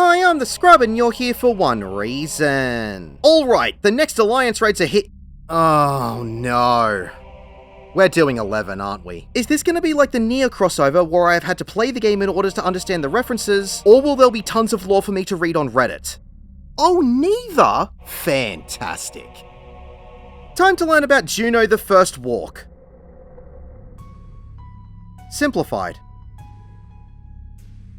Hi, I'm the Scrub and you're here for one reason. Alright, the next Alliance raids are hit- Oh no. We're doing 11, aren't we? Is this going to be like the Nier crossover where I've had to play the game in order to understand the references, or will there be tons of lore for me to read on Reddit? Oh, neither? Fantastic. Time to learn about Jeuno the First Walk. Simplified.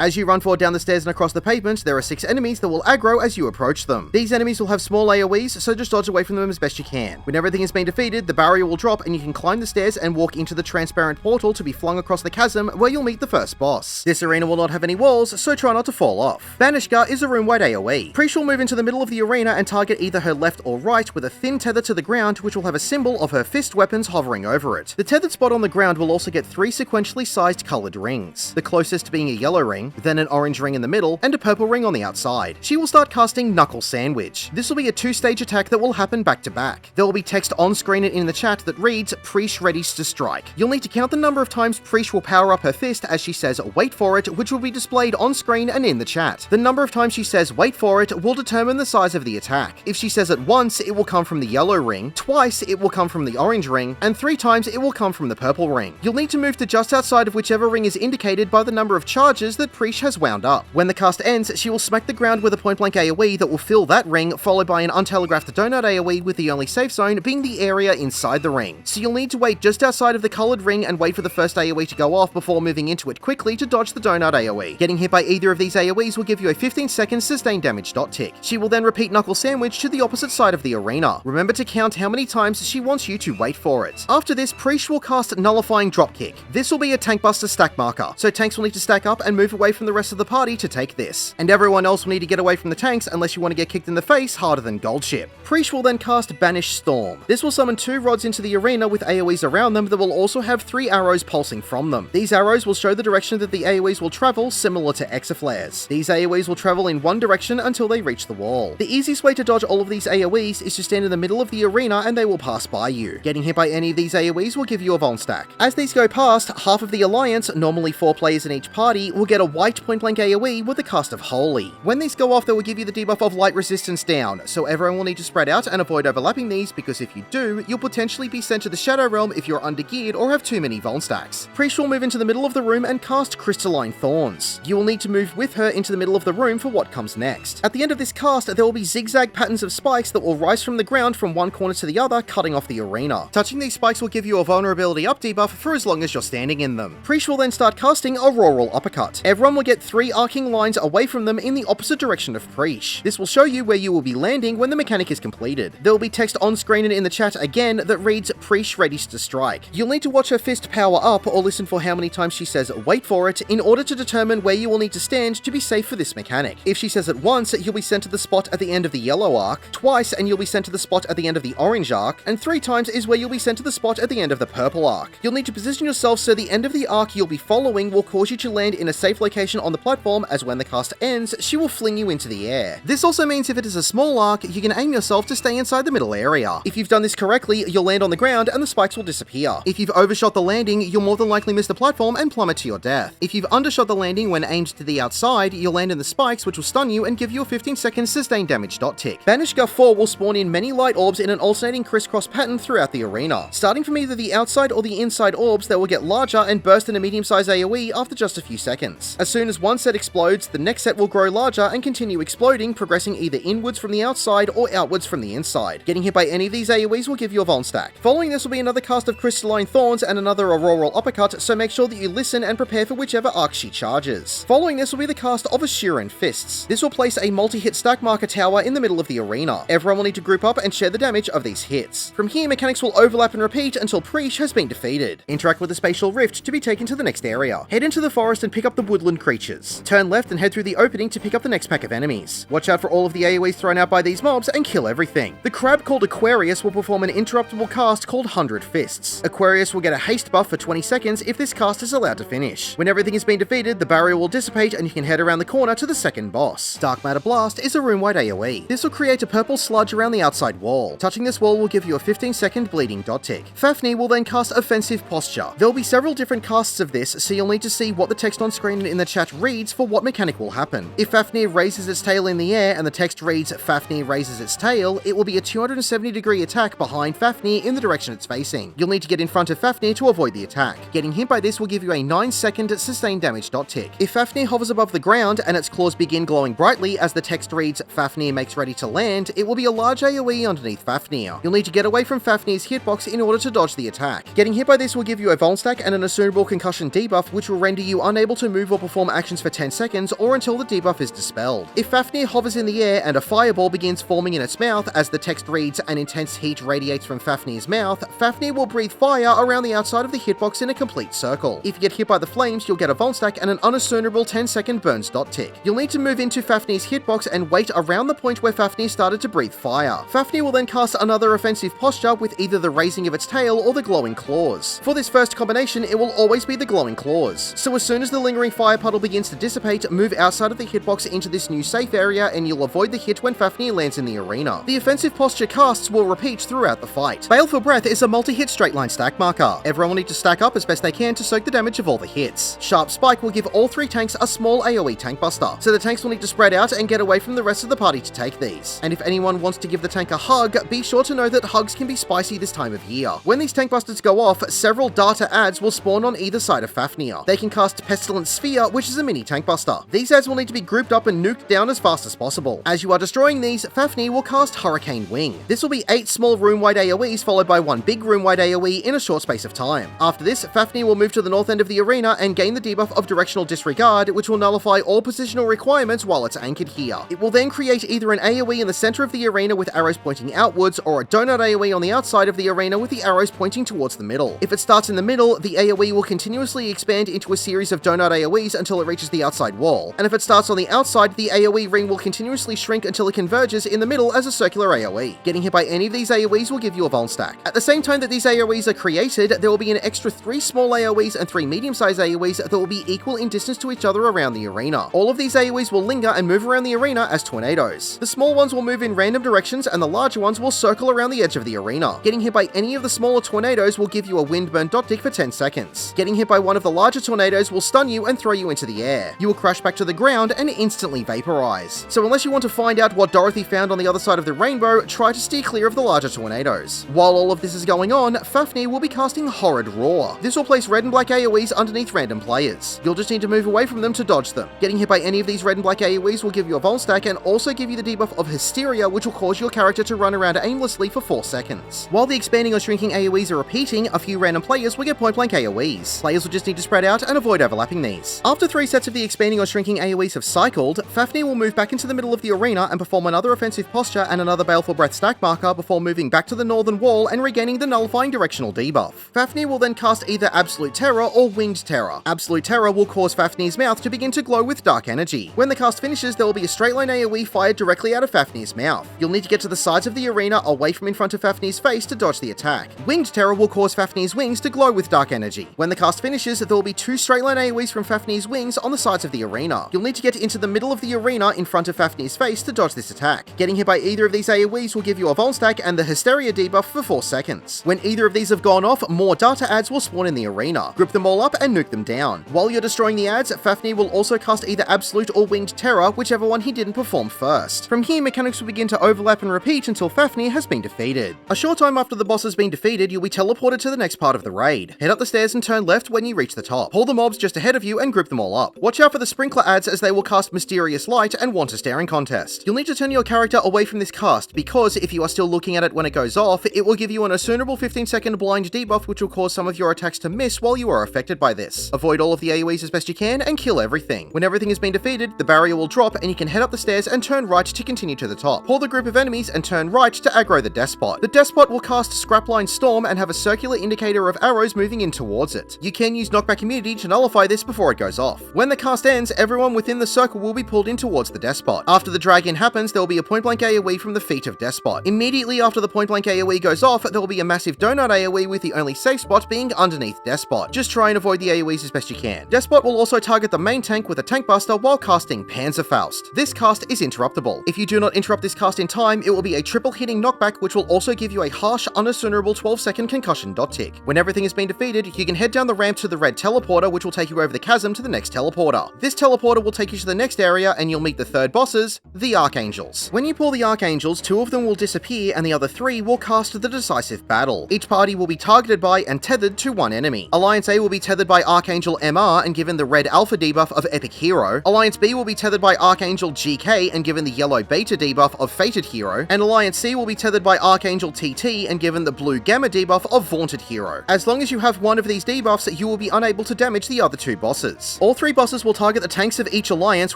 As you run forward down the stairs and across the pavement, there are 6 enemies that will aggro as you approach them. These enemies will have small AoEs, so just dodge away from them as best you can. When everything has been defeated, the barrier will drop and you can climb the stairs and walk into the transparent portal to be flung across the chasm where you'll meet the first boss. This arena will not have any walls, so try not to fall off. Banishgar is a room-wide AoE. Prishe will move into the middle of the arena and target either her left or right with a thin tether to the ground, which will have a symbol of her fist weapons hovering over it. The tethered spot on the ground will also get 3 sequentially sized coloured rings, the closest being a yellow ring, then an orange ring in the middle, and a purple ring on the outside. She will start casting Knuckle Sandwich. This will be a 2-stage attack that will happen back to back. There will be text on screen and in the chat that reads, Prishe readies to strike. You'll need to count the number of times Prishe will power up her fist as she says, wait for it, which will be displayed on screen and in the chat. The number of times she says, wait for it, will determine the size of the attack. If she says it once, it will come from the yellow ring, twice, it will come from the orange ring, and 3 times it will come from the purple ring. You'll need to move to just outside of whichever ring is indicated by the number of charges that Prishe has wound up. When the cast ends, she will smack the ground with a point-blank AoE that will fill that ring, followed by an untelegraphed donut AoE with the only safe zone being the area inside the ring. So you'll need to wait just outside of the coloured ring and wait for the first AoE to go off before moving into it quickly to dodge the donut AoE. Getting hit by either of these AoEs will give you a 15-second sustained damage dot tick. She will then repeat Knuckle Sandwich to the opposite side of the arena. Remember to count how many times she wants you to wait for it. After this, Prishe will cast Nullifying Dropkick. This will be a tank buster stack marker, so tanks will need to stack up and move away from the rest of the party to take this. And everyone else will need to get away from the tanks unless you want to get kicked in the face harder than Goldship. Prishe will then cast Banish Storm. This will summon 2 rods into the arena with AoEs around them that will also have 3 arrows pulsing from them. These arrows will show the direction that the AoEs will travel, similar to Exaflares. These AoEs will travel in one direction until they reach the wall. The easiest way to dodge all of these AoEs is to stand in the middle of the arena and they will pass by you. Getting hit by any of these AoEs will give you a Vuln stack. As these go past, half of the Alliance, normally 4 players in each party, will get a white point-blank AoE with the cast of Holy. When these go off, they will give you the debuff of Light Resistance down, so everyone will need to spread out and avoid overlapping these, because if you do, you'll potentially be sent to the Shadow Realm if you're undergeared or have too many Vuln stacks. Prishe will move into the middle of the room and cast Crystalline Thorns. You will need to move with her into the middle of the room for what comes next. At the end of this cast, there will be zigzag patterns of spikes that will rise from the ground from one corner to the other, cutting off the arena. Touching these spikes will give you a vulnerability up debuff for as long as you're standing in them. Prishe will then start casting Auroral Uppercut. Everyone will get 3 arcing lines away from them in the opposite direction of Prishe. This will show you where you will be landing when the mechanic is completed. There will be text on screen and in the chat again that reads Prishe readies to strike. You'll need to watch her fist power up or listen for how many times she says wait for it in order to determine where you will need to stand to be safe for this mechanic. If she says it once, you'll be sent to the spot at the end of the yellow arc, twice and you'll be sent to the spot at the end of the orange arc, and 3 times is where you'll be sent to the spot at the end of the purple arc. You'll need to position yourself so the end of the arc you'll be following will cause you to land in a safe location on the platform, as when the cast ends, she will fling you into the air. This also means if it is a small arc, you can aim yourself to stay inside the middle area. If you've done this correctly, you'll land on the ground and the spikes will disappear. If you've overshot the landing, you'll more than likely miss the platform and plummet to your death. If you've undershot the landing when aimed to the outside, you'll land in the spikes, which will stun you and give you a 15-second sustained damage dot tick. Banishgar 4 will spawn in many light orbs in an alternating crisscross pattern throughout the arena. Starting from either the outside or the inside orbs, they will get larger and burst in a medium-sized AoE after just a few seconds. As soon as one set explodes, the next set will grow larger and continue exploding, progressing either inwards from the outside or outwards from the inside. Getting hit by any of these AoEs will give you a Vuln stack. Following this will be another cast of Crystalline Thorns and another Auroral Uppercut, so make sure that you listen and prepare for whichever arc she charges. Following this will be the cast of Assuran Fists. This will place a multi-hit stack marker tower in the middle of the arena. Everyone will need to group up and share the damage of these hits. From here, mechanics will overlap and repeat until Prishe has been defeated. Interact with the Spatial Rift to be taken to the next area. Head into the forest and pick up the woodland creatures. Turn left and head through the opening to pick up the next pack of enemies. Watch out for all of the AoEs thrown out by these mobs and kill everything. The crab called Aquarius will perform an interruptible cast called 100 Fists. Aquarius will get a haste buff for 20 seconds if this cast is allowed to finish. When everything has been defeated, the barrier will dissipate and you can head around the corner to the second boss. Dark Matter Blast is a room-wide AoE. This will create a purple sludge around the outside wall. Touching this wall will give you a 15-second bleeding dot tick. Fafnir will then cast Offensive Posture. There will be several different casts of this, so you'll need to see what the text on screen and in the chat reads for what mechanic will happen. If Fafnir raises its tail in the air and the text reads Fafnir raises its tail, it will be a 270-degree attack behind Fafnir in the direction it's facing. You'll need to get in front of Fafnir to avoid the attack. Getting hit by this will give you a 9-second sustained damage dot tick. If Fafnir hovers above the ground and its claws begin glowing brightly as the text reads Fafnir makes ready to land, it will be a large AoE underneath Fafnir. You'll need to get away from Fafnir's hitbox in order to dodge the attack. Getting hit by this will give you a Vuln stack and an assumable concussion debuff, which will render you unable to move or perform actions for 10 seconds or until the debuff is dispelled. If Fafnir hovers in the air and a fireball begins forming in its mouth as the text reads an intense heat radiates from Fafnir's mouth, Fafnir will breathe fire around the outside of the hitbox in a complete circle. If you get hit by the flames, you'll get a Vuln stack and an unassumable 10-second burns dot tick. You'll need to move into Fafnir's hitbox and wait around the point where Fafnir started to breathe fire. Fafnir will then cast another offensive posture with either the raising of its tail or the glowing claws. For this first combination, it will always be the glowing claws. So as soon as the lingering fire puddle begins to dissipate, move outside of the hitbox into this new safe area and you'll avoid the hit when Fafnir lands in the arena. The offensive posture casts will repeat throughout the fight. Baleful Breath is a multi-hit straight line stack marker. Everyone will need to stack up as best they can to soak the damage of all the hits. Sharp Spike will give all 3 tanks a small AoE tank buster, so the tanks will need to spread out and get away from the rest of the party to take these. And if anyone wants to give the tank a hug, be sure to know that hugs can be spicy this time of year. When these tank busters go off, several data adds will spawn on either side of Fafnir. They can cast Pestilent Sphere, which is a mini tank buster. These adds will need to be grouped up and nuked down as fast as possible. As you are destroying these, Fafnir will cast Hurricane Wing. This will be 8 small room-wide AoEs followed by 1 big room-wide AoE in a short space of time. After this, Fafnir will move to the north end of the arena and gain the debuff of Directional Disregard, which will nullify all positional requirements while it's anchored here. It will then create either an AoE in the center of the arena with arrows pointing outwards, or a donut AoE on the outside of the arena with the arrows pointing towards the middle. If it starts in the middle, the AoE will continuously expand into a series of donut AoEs until it reaches the outside wall, and if it starts on the outside, the AoE ring will continuously shrink until it converges in the middle as a circular AoE. Getting hit by any of these AoEs will give you a Vuln stack. At the same time that these AoEs are created, there will be an extra 3 small AoEs and 3 medium-sized AoEs that will be equal in distance to each other around the arena. All of these AoEs will linger and move around the arena as tornadoes. The small ones will move in random directions and the larger ones will circle around the edge of the arena. Getting hit by any of the smaller tornadoes will give you a windburn dot tick for 10 seconds. Getting hit by one of the larger tornadoes will stun you and throw you into the air. You will crash back to the ground and instantly vaporize. So unless you want to find out what Dorothy found on the other side of the rainbow, try to steer clear of the larger tornadoes. While all of this is going on, Fafnir will be casting Horrid Roar. This will place red and black AoEs underneath random players. You'll just need to move away from them to dodge them. Getting hit by any of these red and black AoEs will give you a Vuln stack and also give you the debuff of Hysteria, which will cause your character to run around aimlessly for 4 seconds. While the expanding or shrinking AoEs are repeating, a few random players will get point blank AoEs. Players will just need to spread out and avoid overlapping these. After 3 sets of the expanding or shrinking AoEs have cycled, Fafnir will move back into the middle of the arena and perform another offensive posture and another Baleful Breath stack marker before moving back to the northern wall and regaining the nullifying directional debuff. Fafnir will then cast either Absolute Terror or Winged Terror. Absolute Terror will cause Fafnir's mouth to begin to glow with dark energy. When the cast finishes, there will be a straight line AoE fired directly out of Fafnir's mouth. You'll need to get to the sides of the arena away from in front of Fafnir's face to dodge the attack. Winged Terror will cause Fafnir's wings to glow with dark energy. When the cast finishes, there will be 2 straight line AoEs from Fafnir's wings on the sides of the arena. You'll need to get into the middle of the arena in front of Fafnir's face to dodge this attack. Getting hit by either of these AoEs will give you a Vuln stack and the Hysteria debuff for 4 seconds. When either of these have gone off, more data adds will spawn in the arena. Grip them all up and nuke them down. While you're destroying the adds, Fafnir will also cast either Absolute or Winged Terror, whichever one he didn't perform first. From here, mechanics will begin to overlap and repeat until Fafnir has been defeated. A short time after the boss has been defeated, you'll be teleported to the next part of the raid. Head up the stairs and turn left when you reach the top. Pull the mobs just ahead of you and group them all up. Watch out for the sprinkler adds as they will cast Mysterious Light and want a staring contest. You'll need to turn your character away from this cast because if you are still looking at it when it goes off, it will give you an assumable 15-second blind debuff which will cause some of your attacks to miss while you are affected by this. Avoid all of the AoEs as best you can and kill everything. When everything has been defeated, the barrier will drop and you can head up the stairs and turn right to continue to the top. Pull the group of enemies and turn right to aggro the Despot. The Despot will cast Scrapline Storm and have a circular indicator of arrows moving in towards it. You can use knockback immunity to nullify this before it goes off. When the cast ends, everyone within the circle will be pulled in towards the Despot. After the drag-in happens, there will be a point-blank AoE from the feet of Despot. Immediately after the point-blank AoE goes off, there will be a massive donut AoE with the only safe spot being underneath Despot. Just try and avoid the AoEs as best you can. Despot will also target the main tank with a tank buster while casting Panzerfaust. This cast is interruptible. If you do not interrupt this cast in time, it will be a triple hitting knockback which will also give you a harsh, unassumable 12-second concussion dot tick. When everything has been defeated, you can head down the ramp to the red teleporter which will take you over the chasm to the the next teleporter. This teleporter will take you to the next area and you'll meet the third bosses, the Ark Angels. When you pull the Ark Angels, 2 of them will disappear and the other 3 will cast the decisive battle. Each party will be targeted by and tethered to one enemy. Alliance A will be tethered by Archangel MR and given the red alpha debuff of Epic Hero. Alliance B will be tethered by Archangel GK and given the yellow beta debuff of Fated Hero. And Alliance C will be tethered by Archangel TT and given the blue gamma debuff of Vaunted Hero. As long as you have one of these debuffs, you will be unable to damage the other 2 bosses. All 3 bosses will target the tanks of each alliance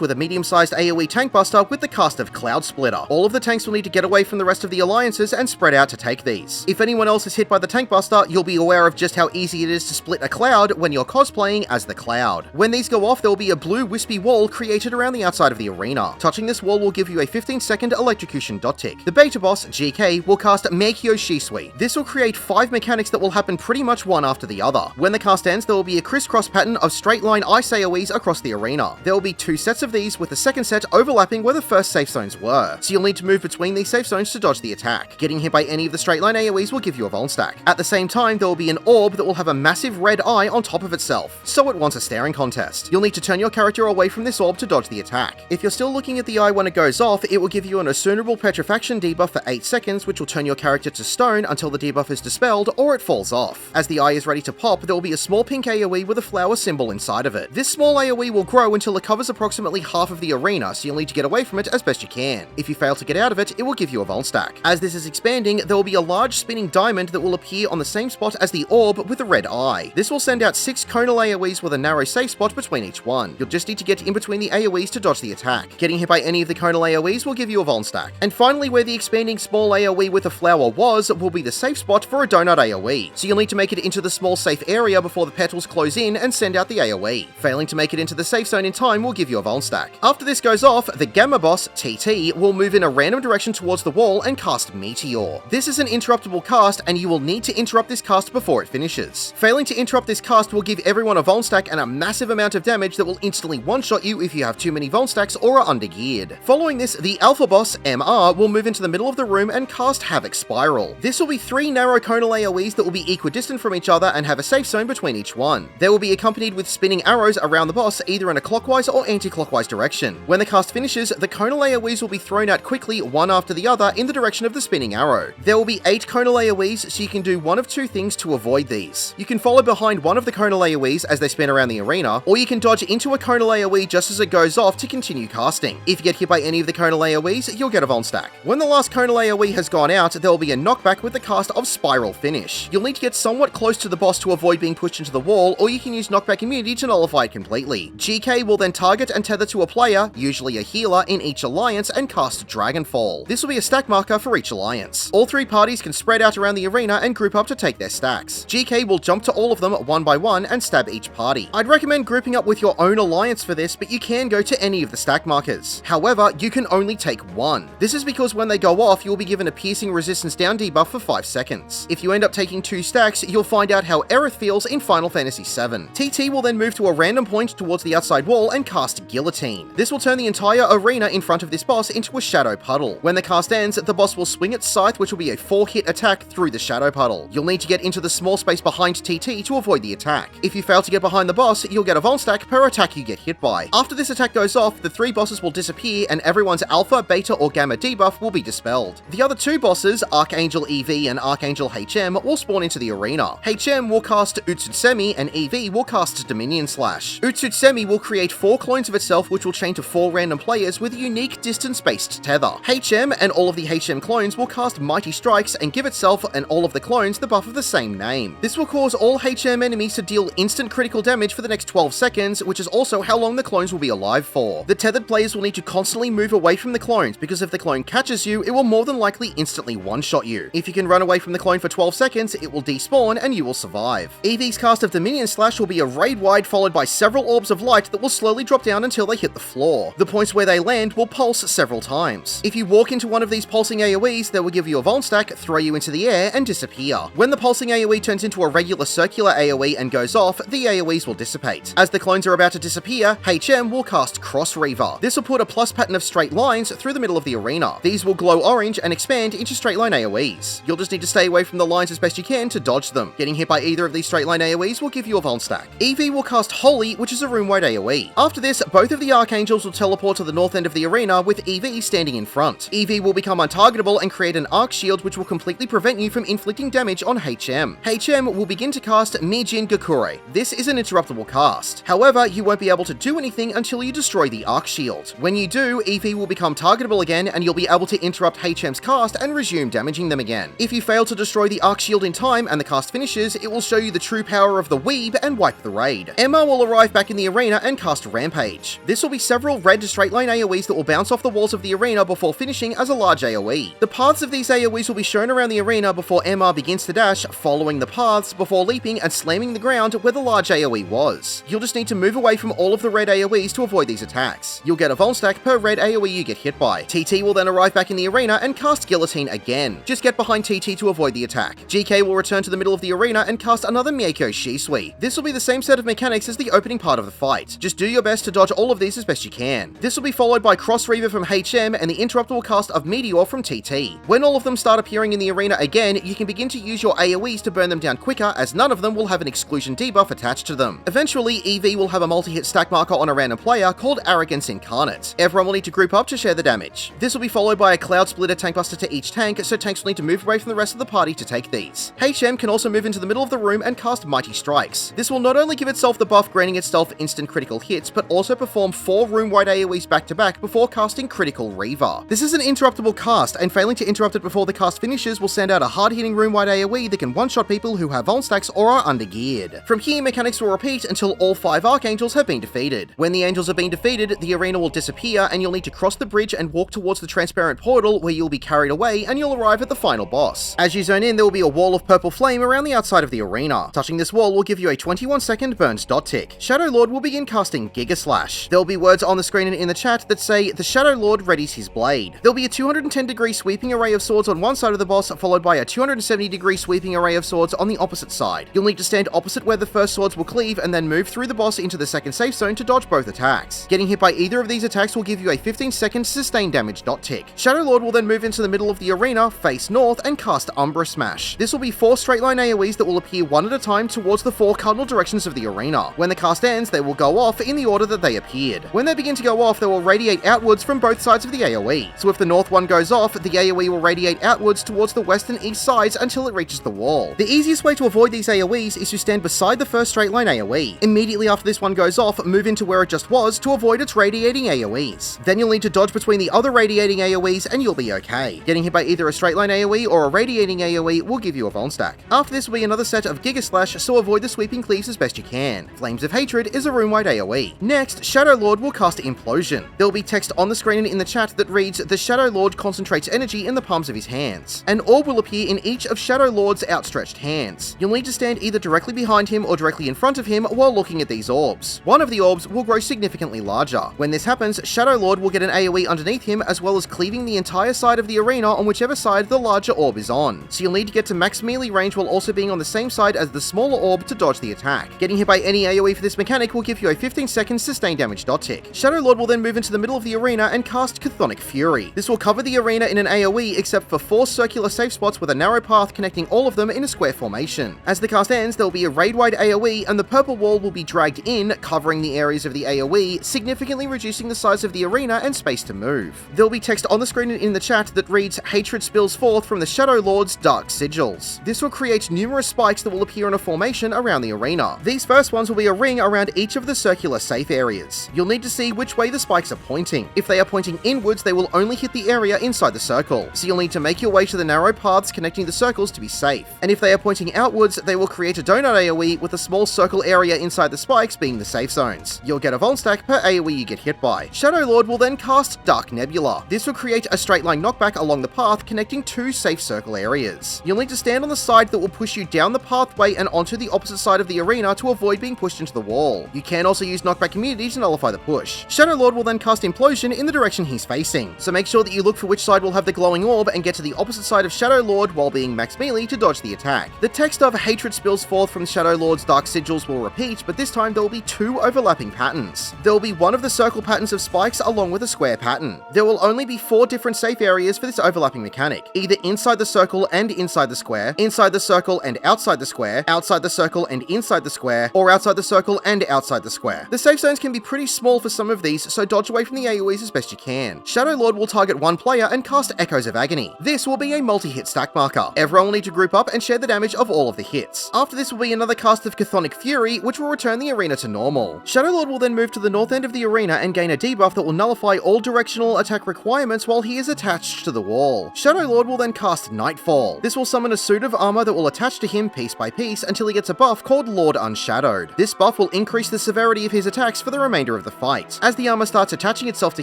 with a medium-sized AoE tank buster with the cast of Cloud Splitter. All of the tanks will need to get away from the rest of the alliances and spread out to take these. If anyone else is hit by the tank buster, you'll be aware of just how easy it is to split a cloud when you're cosplaying as the Cloud. When these go off, there will be a blue wispy wall created around the outside of the arena. Touching this wall will give you a 15-second electrocution dot tick. The beta boss, GK, will cast Meikyo Shisui. This will create 5 mechanics that will happen pretty much one after the other. When the cast ends, there will be a crisscross pattern of straight line ice AoEs across the arena. There will be 2 sets of these, with the second set overlapping where the first safe zones were, so you'll need to move between these safe zones to dodge the attack. Getting hit by any of the straight line AoEs will give you a Vuln stack. At the same time, there will be an orb that will have a massive red eye on top of itself, so it wants a staring contest. You'll need to turn your character away from this orb to dodge the attack. If you're still looking at the eye when it goes off, it will give you an Osundable Petrifaction debuff for 8 seconds, which will turn your character to stone until the debuff is dispelled or it falls off. As the eye is ready to pop, there will be a small pink AoE with a flower symbol inside of it. This small AoE will grow until it covers approximately half of the arena, so you'll need to get away from it as best you can. If you fail to get out of it, it will give you a Vuln stack. As this is expanding, there will be a large spinning diamond that will appear on the same spot as the orb with the red eye. This will send out 6 conal AoEs with a narrow safe spot between each one. You'll just need to get in between the AoEs to dodge the attack. Getting hit by any of the conal AoEs will give you a Vuln stack. And finally, where the expanding small AoE with a flower was, will be the safe spot for a donut AoE. So you'll need to make it into the small safe area before the petals close in and send out the AoE. Failing to make it into the safe zone in time will give you a Vuln stack. After this goes off, the Gamma boss, TT, will move in a random direction towards the wall and cast Meteor. This is an interruptible cast, and you will need to interrupt this cast before it finishes. Failing to interrupt this cast will give everyone a Vuln stack and a massive amount of damage that will instantly one-shot you if you have too many Vuln stacks or are undergeared. Following this, the Alpha boss, MR, will move into the middle of the room and cast Havoc Spiral. This will be 3 narrow conal AoEs that will be equidistant from each other and have a safe zone between each one. They will be accompanied with spinning arrows around the boss either in a clockwise or anti-clockwise direction. When the cast finishes, the conal AoEs will be thrown out quickly one after the other in the direction of the spinning arrow. There will be 8 conal AoEs, so you can do one of 2 things to avoid these. You can follow behind one of the conal AoEs as they spin around the arena, or you can dodge into a conal AoE just as it goes off to continue casting. If you get hit by any of the conal AoEs, you'll get a Vuln stack. When the last conal AoE has gone out, there will be a knockback with the cast of Spiral Finish. You'll need to get somewhat close to the boss to avoid being pushed into the wall, or you can use knockback immunity to nullify it completely. GK will then target and tether to a player, usually a healer, in each alliance and cast Dragonfall. This will be a stack marker for each alliance. All 3 parties can spread out around the arena and group up to take their stacks. GK will jump to all of them one by one and stab each party. I'd recommend grouping up with your own alliance for this, but you can go to any of the stack markers. However, you can only take 1. This is because when they go off, you'll be given a piercing resistance down debuff for 5 seconds. If you end up taking 2 stacks, you'll find out how Aerith feels in Final Fantasy VII. TT will then move to a random point towards the outside wall and cast Guillotine. This will turn the entire arena in front of this boss into a shadow puddle. When the cast ends, the boss will swing its scythe, which will be a 4-hit attack through the shadow puddle. You'll need to get into the small space behind TT to avoid the attack. If you fail to get behind the boss, you'll get a Vuln stack per attack you get hit by. After this attack goes off, the 3 bosses will disappear and everyone's alpha, beta, or gamma debuff will be dispelled. The other 2 bosses, Archangel EV and Archangel HM, will spawn into the arena. HM will cast Utsutsemi and EV will cast Dominion Slash. Utsutsemi will create 4 clones of itself which will chain to 4 random players with a unique distance-based tether. HM and all of the HM clones will cast Mighty Strikes and give itself and all of the clones the buff of the same name. This will cause all HM enemies to deal instant critical damage for the next 12 seconds, which is also how long the clones will be alive for. The tethered players will need to constantly move away from the clones, because if the clone catches you, it will more than likely instantly one-shot you. If you can run away from the clone for 12 seconds, it will despawn and you will survive. EV's cast of Dominion Slash will be a raid wide followed by several orbs of light that will slowly drop down until they hit the floor. The points where they land will pulse several times. If you walk into one of these pulsing AoEs, they will give you a Vuln stack, throw you into the air, and disappear. When the pulsing AoE turns into a regular circular AoE and goes off, the AoEs will dissipate. As the clones are about to disappear, HM will cast Cross Reaver. This will put a plus pattern of straight lines through the middle of the arena. These will glow orange and expand into straight line AoEs. You'll just need to stay away from the lines as best you can to dodge them. Getting hit by either of these straight line AoEs will give you a Vuln stack. EV will cast Holy Volley, which is a room-wide AoE. After this, both of the Ark Angels will teleport to the north end of the arena with EV standing in front. EV will become untargetable and create an Arc Shield which will completely prevent you from inflicting damage on HM. HM will begin to cast Mijin Gakure. This is an interruptible cast. However, you won't be able to do anything until you destroy the Arc Shield. When you do, EV will become targetable again and you'll be able to interrupt HM's cast and resume damaging them again. If you fail to destroy the Arc Shield in time and the cast finishes, it will show you the true power of the Weeb and wipe the raid. Emma will arrive back in the arena and cast Rampage. This will be several red straight line AoEs that will bounce off the walls of the arena before finishing as a large AoE. The paths of these AoEs will be shown around the arena before Emma begins to dash, following the paths before leaping and slamming the ground where the large AoE was. You'll just need to move away from all of the red AoEs to avoid these attacks. You'll get a Vol stack per red AoE you get hit by. TT will then arrive back in the arena and cast Guillotine again. Just get behind TT to avoid the attack. GK will return to the middle of the arena and cast another Mieko Shisui. This will be the same set of mechanics as the opening part of the fight. Just do your best to dodge all of these as best you can. This will be followed by Cross Reaver from HM and the interruptible cast of Meteor from TT. When all of them start appearing in the arena again, you can begin to use your AoEs to burn them down quicker, as none of them will have an exclusion debuff attached to them. Eventually, EV will have a multi-hit stack marker on a random player called Arrogance Incarnate. Everyone will need to group up to share the damage. This will be followed by a Cloud Splitter tank buster to each tank, so tanks will need to move away from the rest of the party to take these. HM can also move into the middle of the room and cast Mighty Strikes. This will not only give itself the buff granting itself instant critical hits, but also perform 4 room-wide AoEs back-to-back before casting Critical Reaver. This is an interruptible cast, and failing to interrupt it before the cast finishes will send out a hard-hitting room-wide AoE that can one-shot people who have Vol stacks or are under-geared. From here, mechanics will repeat until all 5 Ark Angels have been defeated. When the Angels have been defeated, the arena will disappear and you'll need to cross the bridge and walk towards the transparent portal where you'll be carried away and you'll arrive at the final boss. As you zone in, there will be a wall of purple flame around the outside of the arena. Touching this wall will give you a 21-second burns dot tick. Shadow Lord will begin casting Giga Slash. There will be words on the screen and in the chat that say, "The Shadow Lord readies his blade." There'll be a 210-degree sweeping array of swords on one side of the boss, followed by a 270-degree sweeping array of swords on the opposite side. You'll need to stand opposite where the first swords will cleave and then move through the boss into the second safe zone to dodge both attacks. Getting hit by either of these attacks will give you a 15-second sustained damage dot tick. Shadow Lord will then move into the middle of the arena, face north, and cast Umbra Smash. This will be 4 straight line AoEs that will appear one at a time towards the 4 cardinal directions of the arena. When the cast ends, they will go off in the order that they appeared. When they begin to go off, they will radiate outwards from both sides of the AoE. So if the north one goes off, the AoE will radiate outwards towards the west and east sides until it reaches the wall. The easiest way to avoid these AoEs is to stand beside the first straight line AoE. Immediately after this one goes off, move into where it just was to avoid its radiating AoEs. Then you'll need to dodge between the other radiating AoEs and you'll be okay. Getting hit by either a straight line AoE or a radiating AoE will give you a Von stack. After this will be another set of Giga Slash, so avoid the sweeping cleaves as best you can. Flames of Hatred is a room-wide AoE. Next, Shadow Lord will cast Implosion. There will be text on the screen and in the chat that reads, "The Shadow Lord concentrates energy in the palms of his hands." An orb will appear in each of Shadow Lord's outstretched hands. You'll need to stand either directly behind him or directly in front of him while looking at these orbs. One of the orbs will grow significantly larger. When this happens, Shadow Lord will get an AoE underneath him, as well as cleaving the entire side of the arena on whichever side the larger orb is on. So you'll need to get to max melee range while also being on the same side as the smaller orb to dodge the attack. Getting hit by any AoE for this mechanic will give you a 15-second sustained damage dot tick. Shadow Lord will then move into the middle of the arena and cast Chthonic Fury. This will cover the arena in an AoE except for 4 circular safe spots with a narrow path connecting all of them in a square formation. As the cast ends, there will be a raid-wide AoE and the purple wall will be dragged in, covering the areas of the AoE, significantly reducing the size of the arena and space to move. There will be text on the screen and in the chat that reads, "Hatred spills forth from the Shadow Lord's dark sigils." This will create numerous spikes that will appear in a formation around the arena. These first ones will be a ring around each of the circular safe areas. You'll need to see which way the spikes are pointing. If they are pointing inwards, they will only hit the area inside the circle, so you'll need to make your way to the narrow paths connecting the circles to be safe. And if they are pointing outwards, they will create a donut AoE with a small circle area inside the spikes being the safe zones. You'll get a Vol stack per AoE you get hit by. Shadow Lord will then cast Dark Nebula. This will create a straight line knockback along the path connecting 2 safe circle areas. You'll need to stand on the side that will push you down the pathway and onto the opposite side of the arena to avoid being pushed into the wall. You can also use knockback immunity to nullify the push. Shadow Lord will then cast Implosion in the direction he's facing, so make sure that you look for which side will have the glowing orb and get to the opposite side of Shadow Lord while being max melee to dodge the attack. The text of "Hatred spills forth from Shadow Lord's dark sigils" will repeat, but this time there will be 2 overlapping patterns. There will be one of the circle patterns of spikes along with a square pattern. There will only be 4 different safe areas for this overlapping mechanic, either inside the circle and inside the square, inside the circle and outside the square, outside the circle and inside the square, or outside the circle circle and outside the square. The safe zones can be pretty small for some of these, so dodge away from the AoEs as best you can. Shadow Lord will target one player and cast Echoes of Agony. This will be a multi-hit stack marker. Everyone will need to group up and share the damage of all of the hits. After this will be another cast of Chthonic Fury, which will return the arena to normal. Shadow Lord will then move to the north end of the arena and gain a debuff that will nullify all directional attack requirements while he is attached to the wall. Shadow Lord will then cast Nightfall. This will summon a suit of armor that will attach to him piece by piece until he gets a buff called Lord Unshadowed. This buff will increase the severity of his attacks for the remainder of the fight. As the armor starts attaching itself to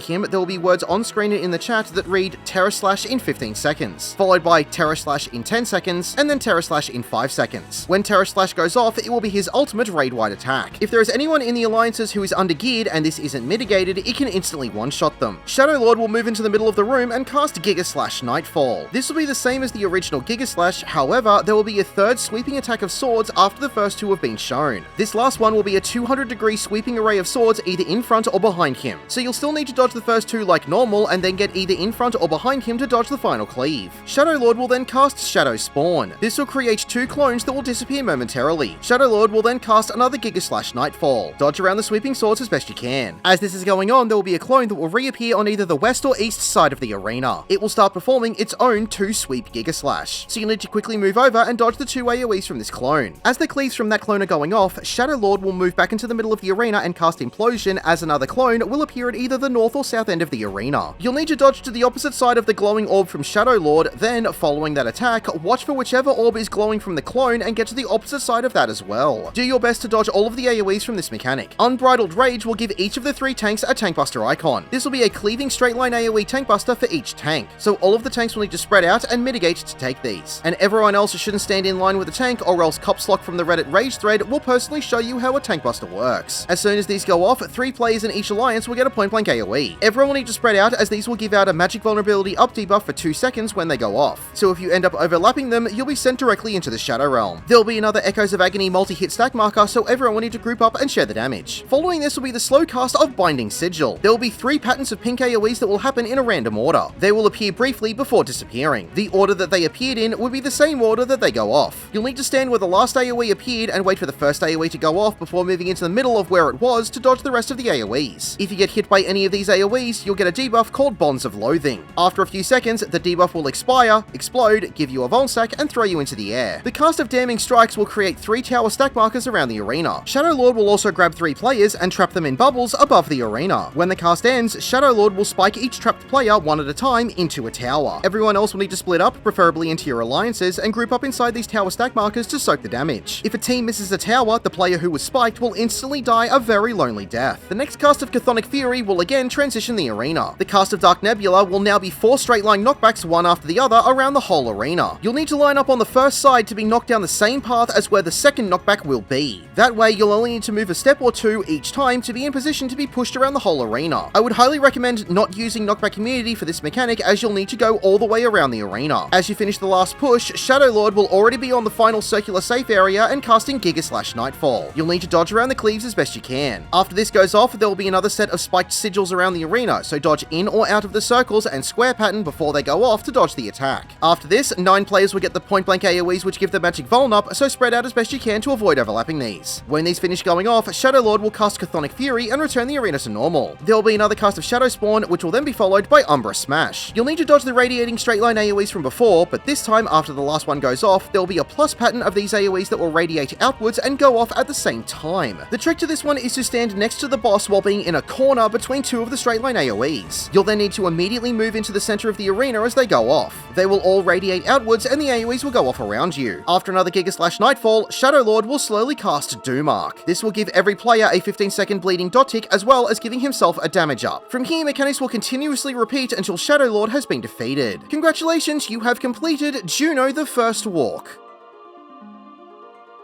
him, there will be words on screen and in the chat that read Terror Slash in 15 seconds, followed by Terror Slash in 10 seconds, and then Terror Slash in 5 seconds. When Terror Slash goes off, it will be his ultimate raid-wide attack. If there is anyone in the alliances who is undergeared and this isn't mitigated, it can instantly one-shot them. Shadow Lord will move into the middle of the room and cast Giga Slash Nightfall. This will be the same as the original Giga Slash, however, there will be a third sweeping attack of swords after the first two have been shown. This last one will be a 200-degree sweeping array of swords either in front or behind him, so you'll still need to dodge the first two like normal and then get either in front or behind him to dodge the final cleave. Shadow Lord will then cast Shadow Spawn. This will create two clones that will disappear momentarily. Shadow Lord will then cast another Giga Slash Nightfall. Dodge around the sweeping swords as best you can. As this is going on, there will be a clone that will reappear on either the west or east side of the arena. It will start performing its own two-sweep Giga Slash, so you'll need to quickly move over and dodge the two AoEs from this clone. As the cleaves from that clone are going off, Shadow Lord will move back into the middle of the arena and cast Implosion, as another clone will appear at either the north or south end of the arena. You'll need to dodge to the opposite side of the glowing orb from Shadow Lord, then, following that attack, watch for whichever orb is glowing from the clone and get to the opposite side of that as well. Do your best to dodge all of the AoEs from this mechanic. Unbridled Rage will give each of the three tanks a Tankbuster icon. This will be a cleaving straight line AoE Tankbuster for each tank, so all of the tanks will need to spread out and mitigate to take these. And everyone else shouldn't stand in line with the tank, or else Copslock from the Reddit Rage thread will personally show you how a Tankbuster works. As soon as these go off, 3 players in each alliance will get a point-blank AoE. Everyone will need to spread out, as these will give out a magic vulnerability up debuff for 2 seconds when they go off. So if you end up overlapping them, you'll be sent directly into the Shadow Realm. There'll be another Echoes of Agony multi-hit stack marker, so everyone will need to group up and share the damage. Following this will be the slow cast of Binding Sigil. There will be 3 patterns of pink AoEs that will happen in a random order. They will appear briefly before disappearing. The order that they appeared in would be the same order that they go off. You'll need to stand where the last AoE appeared and wait for the first AoE to go off before moving into the middle of where it was to dodge the rest of the AoEs. If you get hit by any of these AoEs, you'll get a debuff called Bonds of Loathing. After a few seconds, the debuff will expire, explode, give you a Vol Stack, and throw you into the air. The cast of Damning Strikes will create 3 tower stack markers around the arena. Shadow Lord will also grab 3 players and trap them in bubbles above the arena. When the cast ends, Shadow Lord will spike each trapped player one at a time into a tower. Everyone else will need to split up, preferably into your alliances, and group up inside these tower stack markers to soak the damage. If a team misses a tower, the player who was spiked will instantly die a very lonely death. The next cast of Chthonic Fury will again transition the arena. The cast of Dark Nebula will now be 4 straight line knockbacks one after the other around the whole arena. You'll need to line up on the first side to be knocked down the same path as where the second knockback will be. That way, you'll only need to move a step or 2 each time to be in position to be pushed around the whole arena. I would highly recommend not using knockback immunity for this mechanic, as you'll need to go all the way around the arena. As you finish the last push, Shadow Lord will already be on the final circular safe area and casting Giga Slash Nightfall. You'll need to dodge around the cleaves as best you can. After this goes off, there will be another set of spiked sigils around the arena, so dodge in or out of the circles and square pattern before they go off to dodge the attack. After this, 9 players will get the point-blank AoEs which give the magic Vuln up, so spread out as best you can to avoid overlapping these. When these finish going off, Shadow Lord will cast Chthonic Fury and return the arena to normal. There will be another cast of Shadow Spawn, which will then be followed by Umbra Smash. You'll need to dodge the radiating straight line AoEs from before, but this time after the last one goes off, there will be a plus pattern of these AoEs that will radiate outwards and go off at the same time. The trick to this one is to stand next to the boss while being in a corner between 2 of the straight line AoEs. You'll then need to immediately move into the center of the arena as they go off. They will all radiate outwards and the AoEs will go off around you. After another Giga Slash Nightfall, Shadow Lord will slowly cast Doom Arc. This will give every player a 15-second bleeding dot tick, as well as giving himself a damage up. From here, mechanics will continuously repeat until Shadow Lord has been defeated. Congratulations, you have completed Jeuno the First Walk.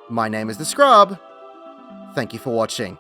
My name is The Scrub. Thank you for watching.